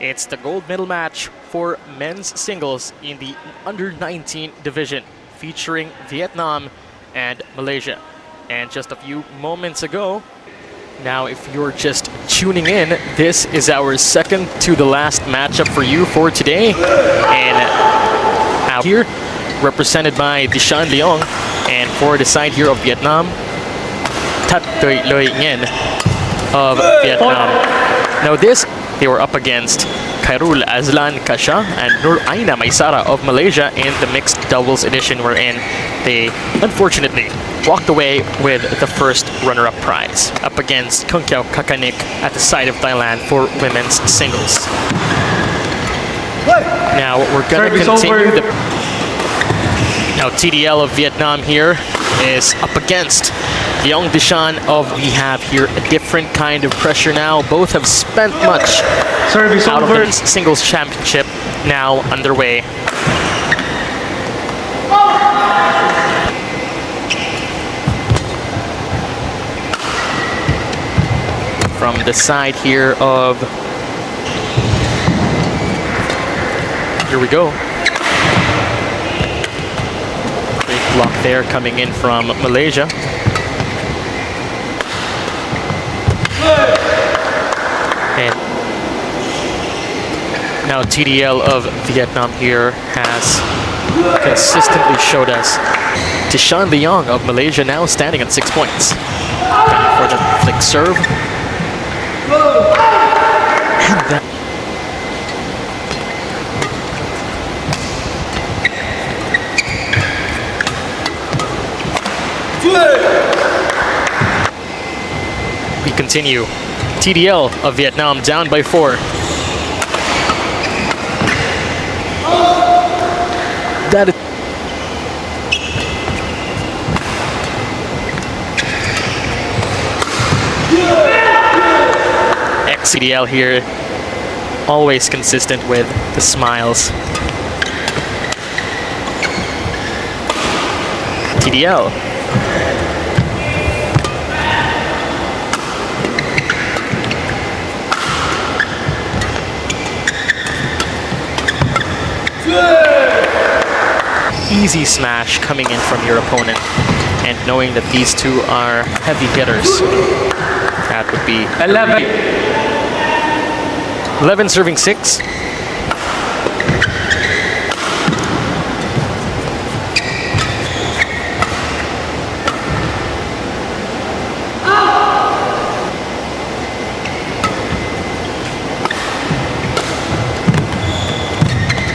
It's the gold medal match for men's singles in the under-19 division, featuring Vietnam and Malaysia. And just a few moments ago, now if you're just tuning in, this is our second to the last matchup for you for today. And out here, represented by Di Shan Leong, and for the side here of Vietnam, Tat Duy Loi Nguyen of Vietnam. Now they were up against Khairul Azlan Kasha and Nur Aina Maisara of Malaysia in the mixed doubles edition, wherein they unfortunately walked away with the first runner-up prize up against Kung Kiao Kakanik at the side of Thailand for women's singles. Now we're going to continue Now TDL of Vietnam here is up against Leong Di Shan of we have here a different kind of pressure now. Both have spent much out of the singles championship now underway. From the side here of, here we go. Great block there coming in from Malaysia. And now TDL of Vietnam here has consistently showed us Di Shan Leong of Malaysia now standing at 6 points. For the flick serve. And then we continue. TDL of Vietnam down by 4. That is XCDL here, always consistent with the smiles. TDL. Easy smash coming in from your opponent, and knowing that these two are heavy hitters, that would be 11 serving 6.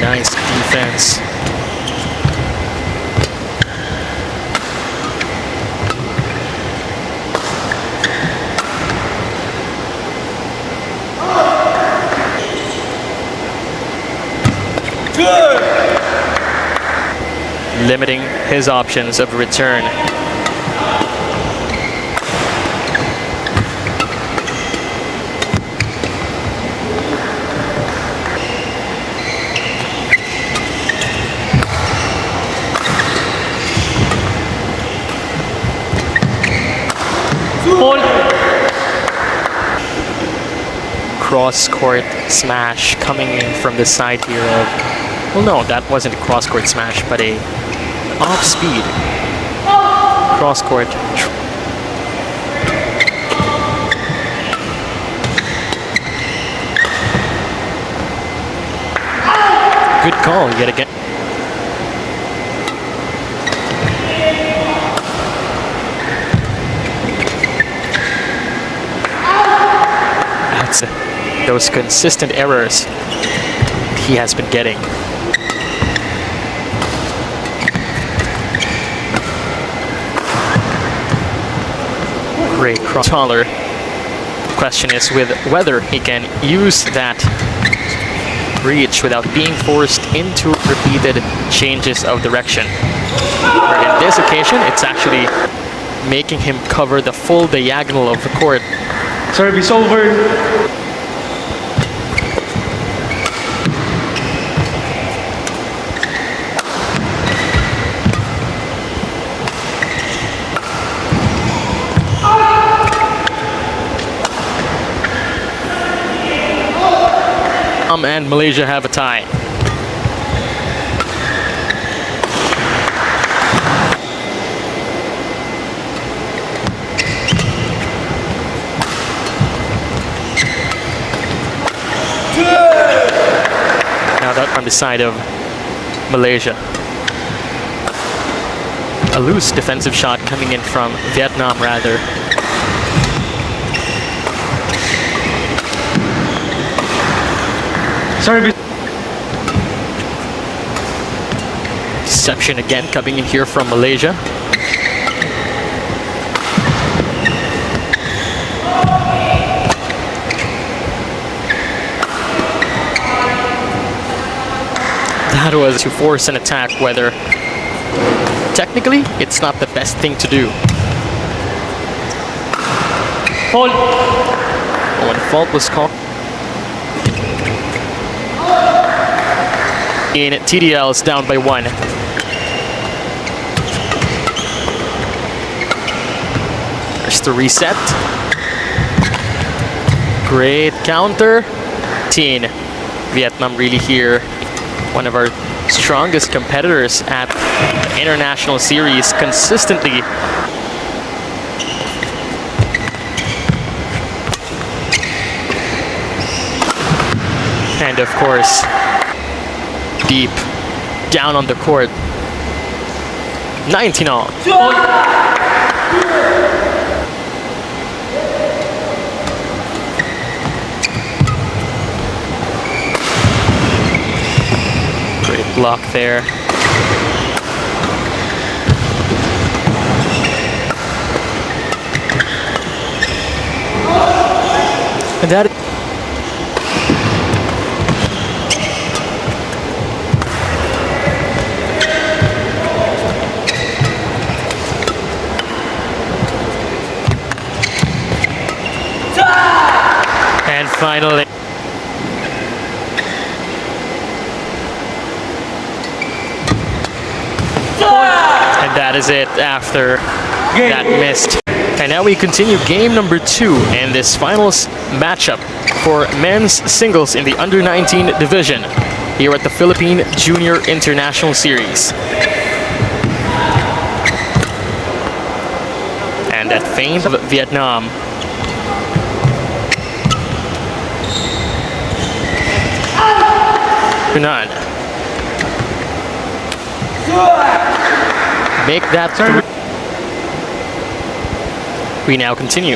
Nice defense. Limiting his options of return. Cross-court smash coming in from the side here of, well, no, that wasn't a cross-court smash, but a off-speed cross-court. Good call yet again. That's those consistent errors he has been getting. Great cross taller. The question is with whether he can use that reach without being forced into repeated changes of direction. Where in this occasion, it's actually making him cover the full diagonal of the court. Service over. And Malaysia have a tie. Now that on the side of Malaysia. A loose defensive shot coming in from Vietnam, rather. Service. Deception again coming in here from Malaysia. That was to force an attack, whether technically it's not the best thing to do. Fault. When fault was called. In TDL is down by 1. There's the reset. Great counter. Vietnam really here. One of our strongest competitors at the international series consistently. And of course, deep down on the court. 19 all. Great block there. And that finally. And that is it after that missed. And now we continue game number 2 in this finals matchup for men's singles in the under-19 division here at the Philippine Junior International Series. And that feint of Vietnam. None. Make that third. We now continue.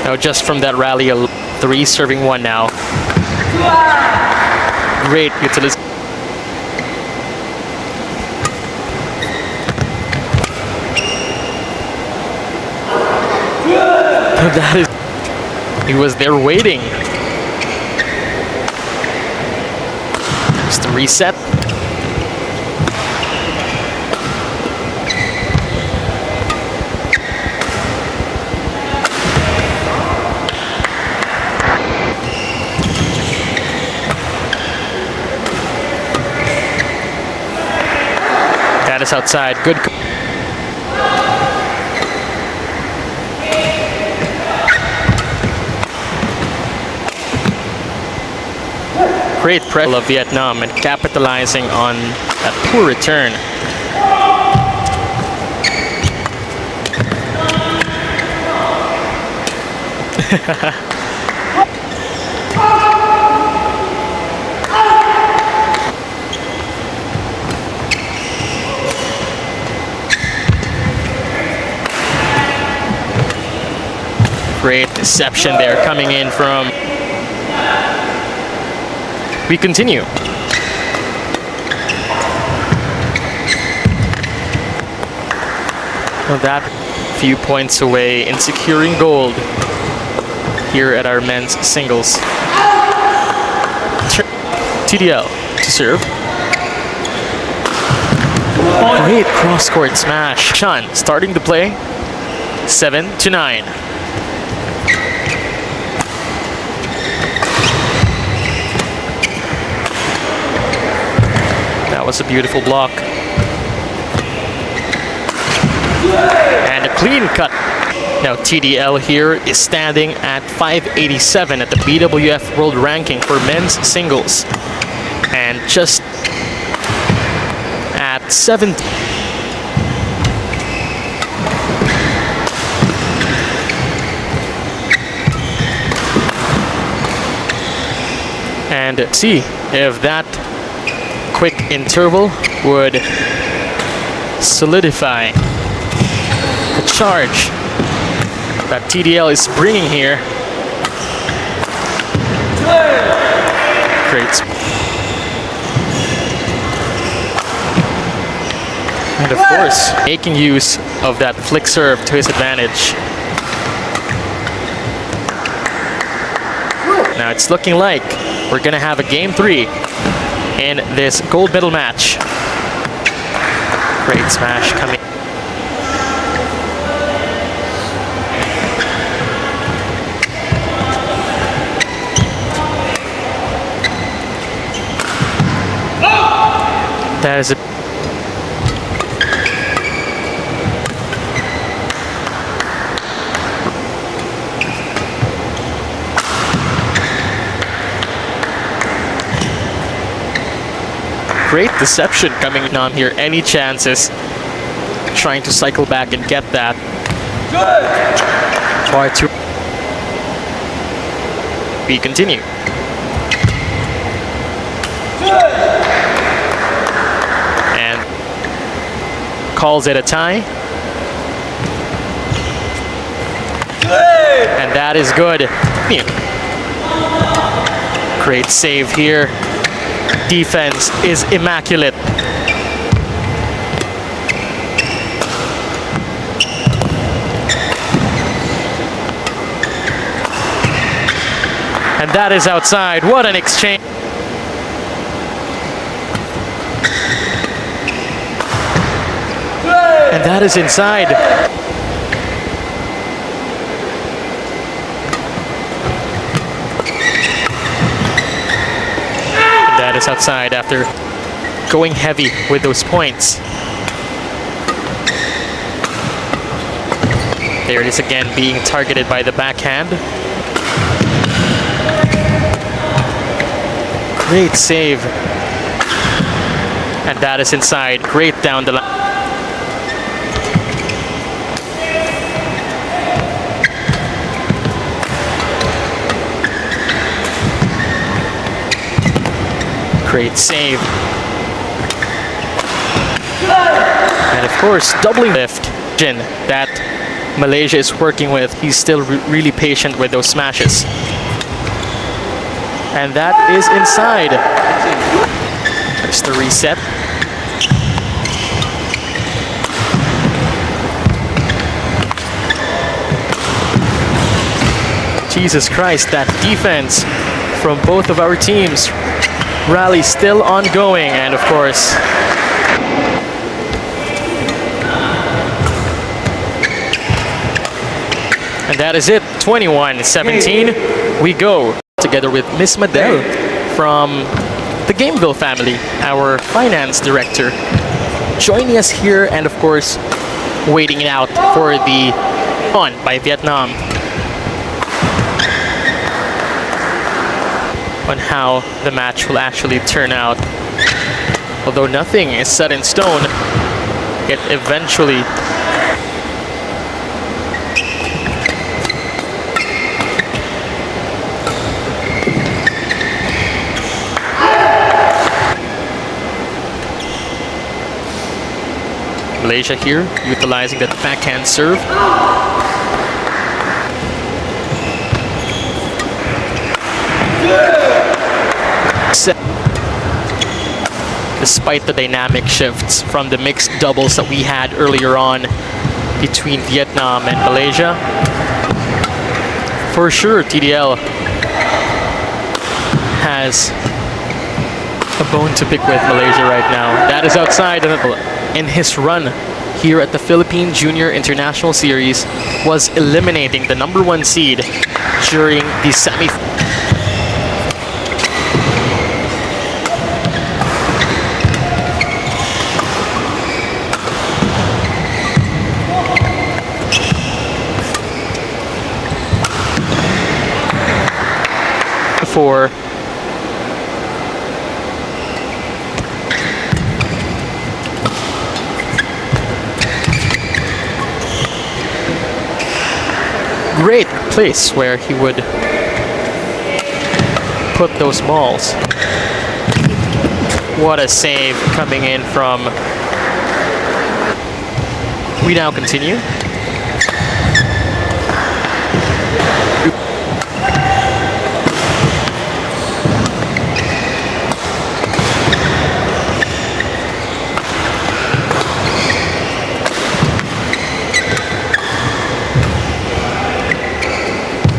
Now just from that rally, a 3 serving 1 now. Great utilization. That is, he was there waiting. Just the reset. That is outside. Good. Great pressure of Vietnam and capitalizing on that poor return. Great deception there coming in from. We continue. Well, that few points away in securing gold here at our men's singles. TDL to serve. Great cross-court smash. Shan starting to play. 7-9. That was a beautiful block. And a clean cut. Now TDL here is standing at 587 at the BWF World Ranking for men's singles. And just at 7. And see if that quick interval would solidify the charge that TDL is bringing here. Great. And of course, making use of that flick serve to his advantage. Now it's looking like we're gonna have a game 3 in this gold medal match. Great smash coming. That is a great deception coming on here. Any chances trying to cycle back and get that. Try to be continue. And calls it a tie. And that is good. Great save here. Defense is immaculate. And that is outside. What an exchange. And that is inside. That is outside after going heavy with those points. There it is again, being targeted by the backhand. Great save. And that is inside. Great down the line. Great save. And of course, doubling lift that Malaysia is working with. He's still really patient with those smashes. And that is inside. There's the reset. Jesus Christ, that defense from both of our teams. Rally still ongoing, and of course, and that is it. 21-17. We go together with Miss Madel from the Gameville family, our finance director, joining us here, and of course, waiting it out for the on by Vietnam on how the match will actually turn out. Although nothing is set in stone, it eventually Malaysia here utilizing that backhand serve. Despite the dynamic shifts from the mixed doubles that we had earlier on between Vietnam and Malaysia, for sure TDL has a bone to pick with Malaysia right now. That is outside, in his run here at the Philippine Junior International Series was eliminating the #1 seed during the semi-finals. 4. Great place where he would put those balls. What a save coming in from. We now continue.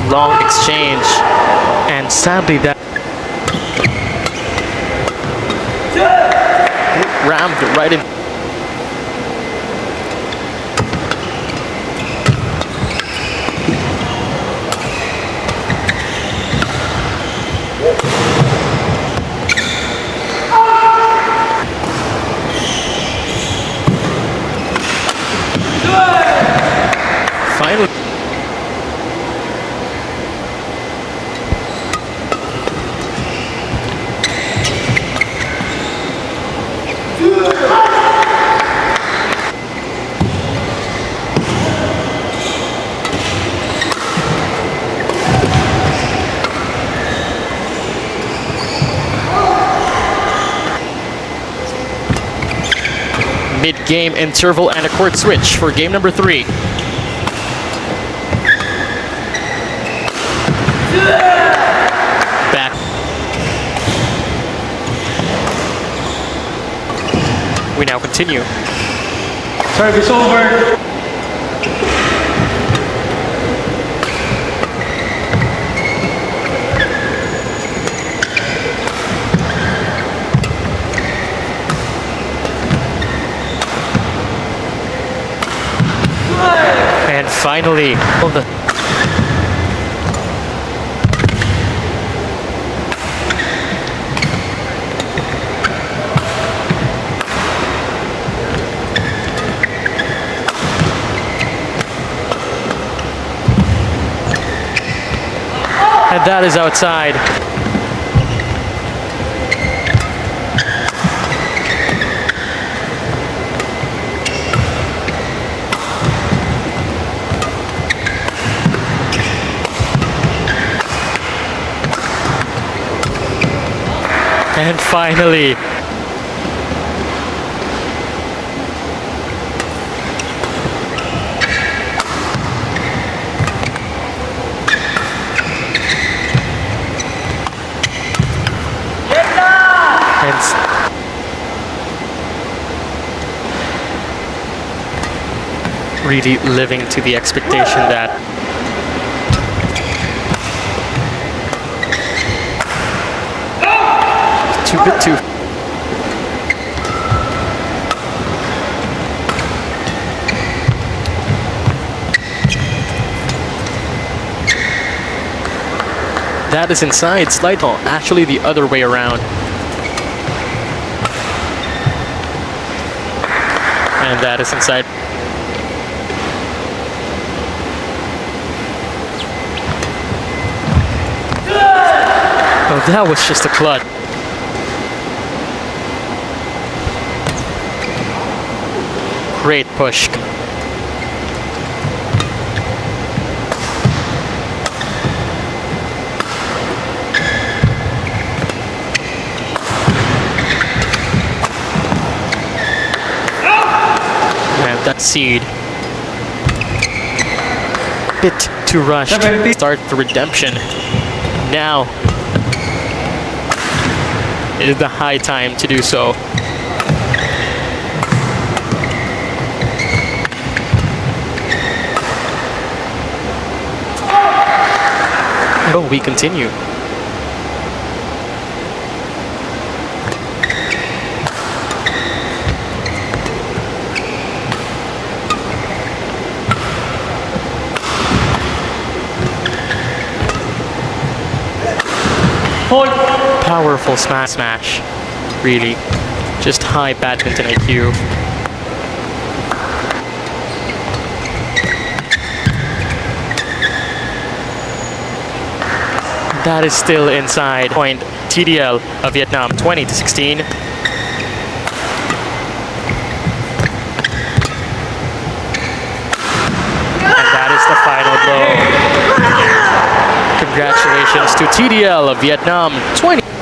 Long exchange, and sadly that rammed right in. Finally. Mid-game interval and a court switch for game number 3. Back. We now continue. Service over. And finally, and that is outside. And finally, really living to the expectation that too bit too. That is inside slide ball, actually the other way around. And that is inside. Oh, that was just a clutch. Great push. And that seed. Bit too rushed. Start the redemption. Now is the high time to do so. Oh, we continue. Powerful smash. Really. Just high badminton IQ. That is still inside. Point TDL of Vietnam, 20-16. And that is the final blow. Congratulations to TDL of Vietnam, 20.